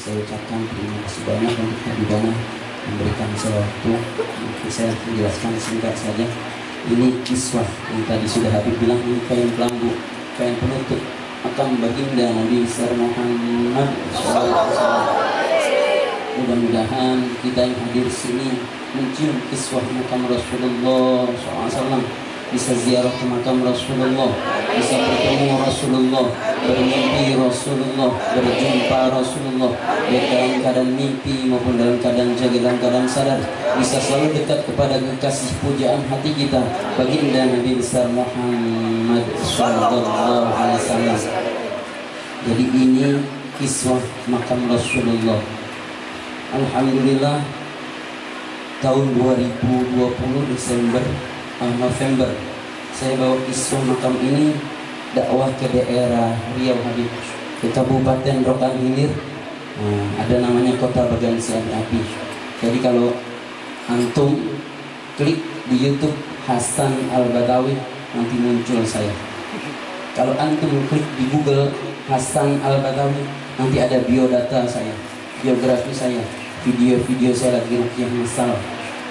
Saya ucapkan terima kasih banyak untuk Habibana memberikan saya waktu. Saya menjelaskan singkat saja. Ini kiswah yang tadi sudah Habib bilang, ini kain pelambu, kain penutup makam baginda Nabi besar Muhammad SAW. Mudah-mudahan kita yang hadir sini mencium kiswah makam Rasulullah SAW, bisa ziarah ke makam Rasulullah, bisa bertemu Rasulullah, bermimpi Rasulullah, berjumpa Rasulullah, baik dalam keadaan mimpi maupun dalam keadaan jaga, dalam keadaan sadar, bisa selalu dekat kepada kekasih pujaan hati kita, baginda Nabi besar Muhammad sallallahu alaihi wasallam. Jadi ini kiswah makam Rasulullah. Alhamdulillah tahun 2020 November saya bawa kiswah makam ini dakwah ke daerah Riau Habib, ke Kabupaten Rokan Hilir. Ada namanya Kota Bagansi Api. Jadi kalau antum klik di YouTube Hasan Al-Badawi nanti muncul saya. Kalau antum klik di Google Hasan Al-Badawi nanti ada biodata saya, biografi saya, video-video saya lagi ruqyah masal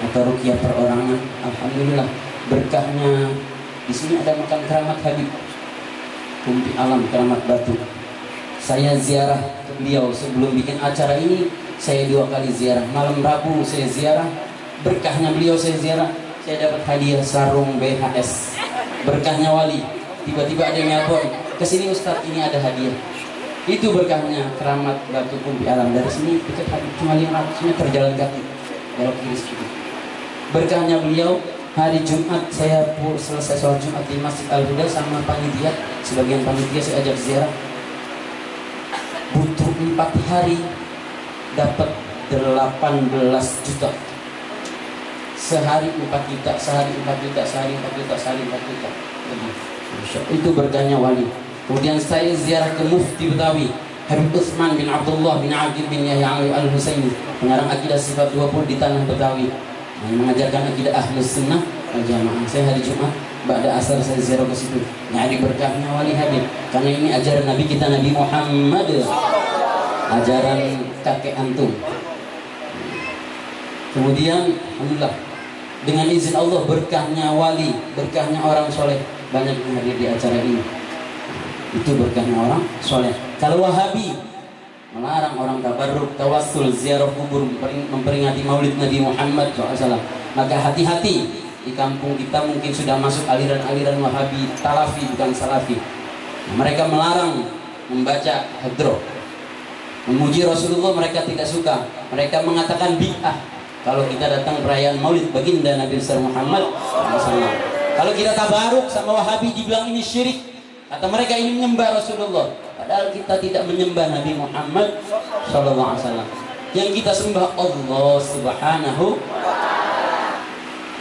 atau ruqyah perorangan. Alhamdulillah berkahnya di sini ada makam keramat Habib Kumpi Alam Keramat Batu. Saya ziarah ke beliau sebelum bikin acara ini. Saya 2 kali ziarah. Malam Rabu saya ziarah, berkahnya beliau saya ziarah. Saya dapat hadiah sarung BHS, berkahnya wali. Tiba-tiba ada yang nelpon, kesini Ustadz, ini ada hadiah. Itu berkahnya Keramat Batu Kumpi Alam. Dari sini dekat Habib cuma 500 meter jalan kaki, belok kiri sedikit. Berkahnya beliau, hari Jumat saya selesai sholat Jumat di Masjid Al-Huda sama panitia, sebagian panitia saya ajak ziarah. Butuh 4 hari dapat 18 juta. Sehari 4 juta, sehari 4 juta, sehari 4 juta, sehari 4 juta. Itu berkahnya wali. Kemudian saya ziarah ke Mufti Betawi Habib Utsman bin Abdullah bin Aqil bin Yahya Al-Husaini, pengarang akidah sifat 20 di tanah Betawi, yang mengajarkan akidah Ahlus Sunnah wal Jamaah. Saya hari Jumat ba'da asar saya ziarah ke situ, nyari berkahnya wali Habib, karena ini ajaran Nabi kita, Nabi Muhammad, ajaran kakek antum. Kemudian alhamdulillah dengan izin Allah berkahnya wali, berkahnya orang soleh banyak yang hadir di acara ini. Itu berkahnya orang soleh. Kalau Wahabi melarang orang tabarruk, tawassul, ziarah kubur, memperingati maulid Nabi Muhammad SAW, maka hati-hati. Di kampung kita mungkin sudah masuk aliran-aliran Wahabi, Talafi bukan Salafi. Mereka melarang membaca hadroh, memuji Rasulullah mereka tidak suka. Mereka mengatakan bid'ah kalau kita datang perayaan maulid baginda Nabi besar Muhammad SAW. Kalau kita tabaruk sama Wahabi dibilang ini syirik. Kata mereka ini menyembah Rasulullah, padahal kita tidak menyembah Nabi Muhammad SAW. Yang kita sembah Allah Subhanahu.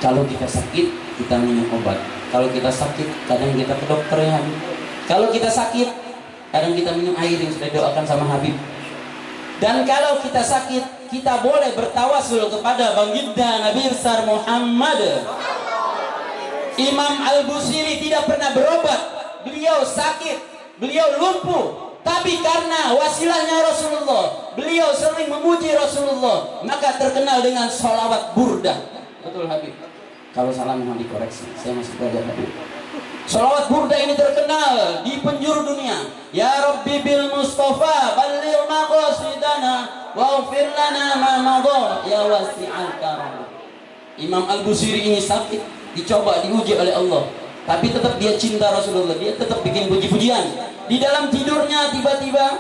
Kalau kita sakit, kita minum obat. Kalau kita sakit, kadang kita ke dokter ya Habib. Kalau kita sakit, kadang kita minum air yang sudah doakan sama Habib. Dan kalau kita sakit, kita boleh bertawasul kepada baginda Nabi besar Muhammad. Imam Al-Busiri tidak pernah berobat. Beliau sakit, beliau lumpuh, tapi karena wasilahnya Rasulullah, beliau sering memuji Rasulullah, maka terkenal dengan sholawat burdah. Betul Habib? Kalau salah mohon dikoreksi, saya masih belajar Habib. Sholawat burdah ini terkenal di penjuru dunia. Ya Rabbi bil Mustafa balligh maqasidana waghfir lana ma madha ya wasi'al karam. Imam Al-Busiri ini sakit, dicoba, diuji oleh Allah, tapi tetap dia cinta Rasulullah, dia tetap bikin puji-pujian. Di dalam tidurnya tiba-tiba,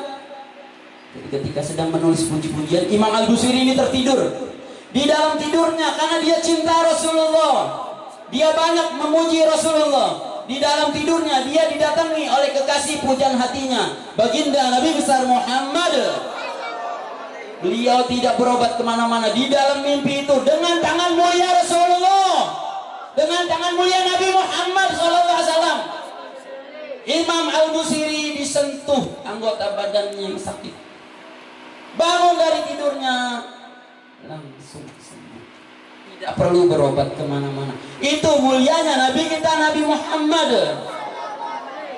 ketika sedang menulis puji-pujian, Imam Al-Busiri ini tertidur. Di dalam tidurnya, karena dia cinta Rasulullah, dia banyak memuji Rasulullah. Di dalam tidurnya dia didatangi oleh kekasih pujaan hatinya, baginda Nabi besar Muhammad. Beliau tidak berobat kemana-mana. Di dalam mimpi itu, dengan tangan mulia Rasulullah, dengan tangan mulia Nabi Muhammad SAW, Imam Al-Busiri disentuh anggota badannya yang sakit. Bangun dari tidurnya, langsung sembuh. Tidak perlu berobat kemana-mana. Itu mulianya Nabi kita, Nabi Muhammad.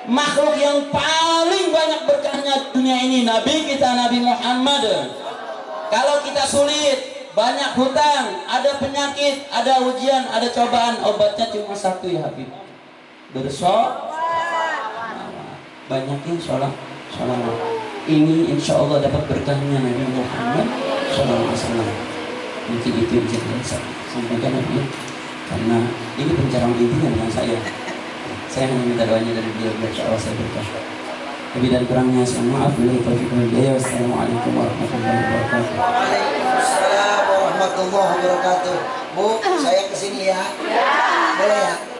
Makhluk yang paling banyak berkahnya dunia ini, Nabi kita, Nabi Muhammad. Kalau kita sulit, banyak hutang, ada penyakit, ada ujian, ada cobaan, obatnya cuma satu ya Habib. Banyakin sholat. Ini insya Allah dapat berkahnya Nabi Muhammad SAW. Mungkin itu yang bisa saya sampaikan Habib. Karena ini pencerahan intinya dengan saya. Saya hanya minta doanya dari beliau, insya Allah saya berkah. Lebih dan kurangnya saya maaf. Wassalamualaikum warahmatullahi wabarakatuh. Waalaikumsalam warahmatullahi wabarakatuh. Bu, saya kesini ya. Boleh ya?